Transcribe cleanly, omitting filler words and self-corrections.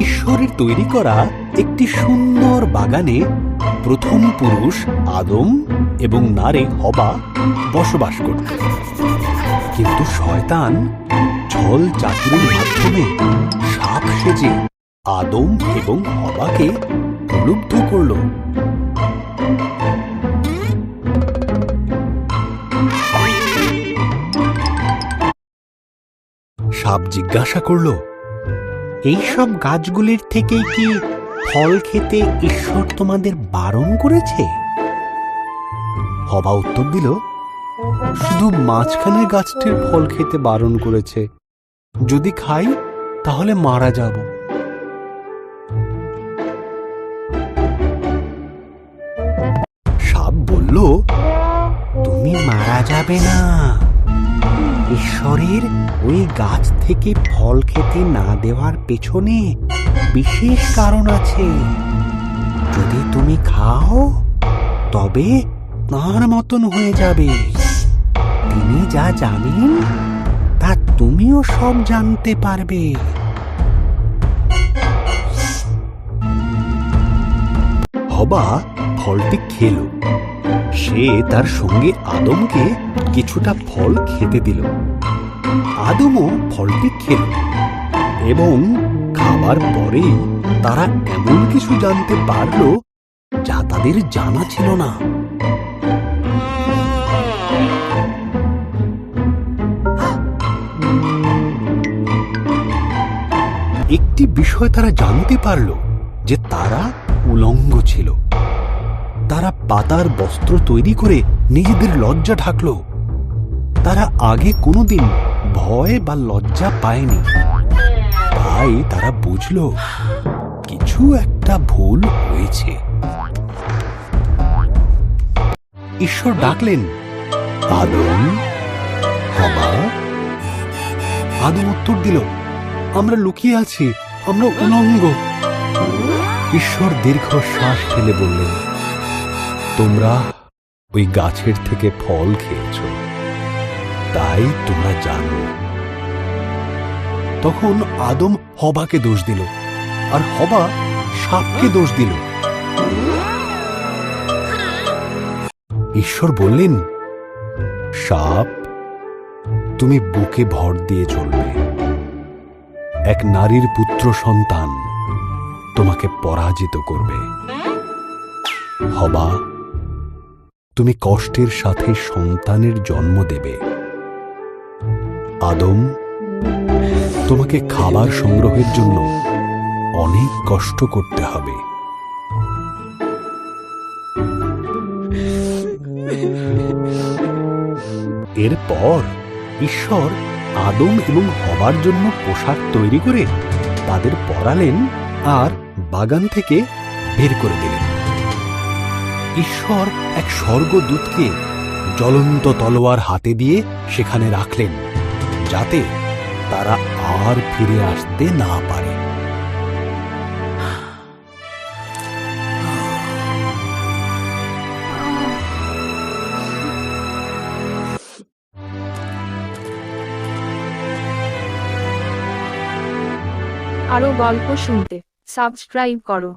ঈশ্বরের তৈরি করা একটি সুন্দর বাগানে প্রথম পুরুষ আদম এবং নারী হবা বসবাস করত। কিন্তু শয়তান ছল চাতুরির মাধ্যমে সাপ সেজে আদম এবং হবাকে প্রলুব্ধ করল। সাপ জিজ্ঞাসা করল, এইসব গাছগুলির থেকেই কি ফল খেতে ঈশ্বর তোমাদের বারণ করেছে? হবা উত্তর দিল, শুধু মাঝখানের গাছটির ফল খেতে বারণ করেছে। যদি খাই তাহলে মারা যাব। সাপ বলল, তুমি মারা যাবে না। ঈশ্বরের ওই গাছ থেকে ফল খেতে না দেওয়ার পেছনে বিশেষ কারণ আছে। যদি তুমি খাও তবে তাঁর মতন হয়ে যাবে। তিনি যা জানেন তা তুমিও সব জানতে পারবে। হবা ফলটি খেল। সে তার সঙ্গে আদমকে কিছুটা ফল খেতে দিল। আদমও ফলটি খেল এবং খাবার পরেই তারা এমন কিছু জানতে পারল যা তাদের জানা ছিল না। একটি বিষয় তারা জানতে পারল যে তারা উলঙ্গ ছিল। তারা পাতার বস্ত্র তৈরি করে নিজেদের লজ্জা ঢাকল। তারা আগে কোনোদিন ভয় বা লজ্জা পায়নি। তাই তারা বুঝল কিছু একটা ভুল হয়েছে। ঈশ্বর ডাকলেন, আদম, হবা। আদম উত্তর দিল, আমরা লুকিয়ে আছি, আমরা উলঙ্গ। ঈশ্বর দীর্ঘশ্বাস ফেলে বললেন, তোমরা ওই গাছের থেকে ফল খেয়েছ, তাই তোমরা জানো। তখন আদম হবাকে দোষ দিল, আর হবা সাপকে দোষ দিল। ঈশ্বর বললেন, সাপ, তুমি বুকে ভর দিয়ে চলবে। এক নারীর পুত্র সন্তান তোমাকে পরাজিত করবে। হবা, তুমি কষ্টের সাথে সন্তানের জন্ম দেবে। আদম, তোমাকে খাবার সংগ্রহের জন্য অনেক কষ্ট করতে হবে। এরপর ঈশ্বর আদম এবং হবার জন্য পোশাক তৈরি করে তাদের পরালেন আর বাগান থেকে বের করে দিলেন। ঈশ্বর এক স্বর্গদূতকে জ্বলন্ত তলোয়ার হাতে দিয়ে সেখানে রাখলেন, যাতে তারা আর ফিরে আসতে না পারে। আরো গল্প শুনতে সাবস্ক্রাইব করো।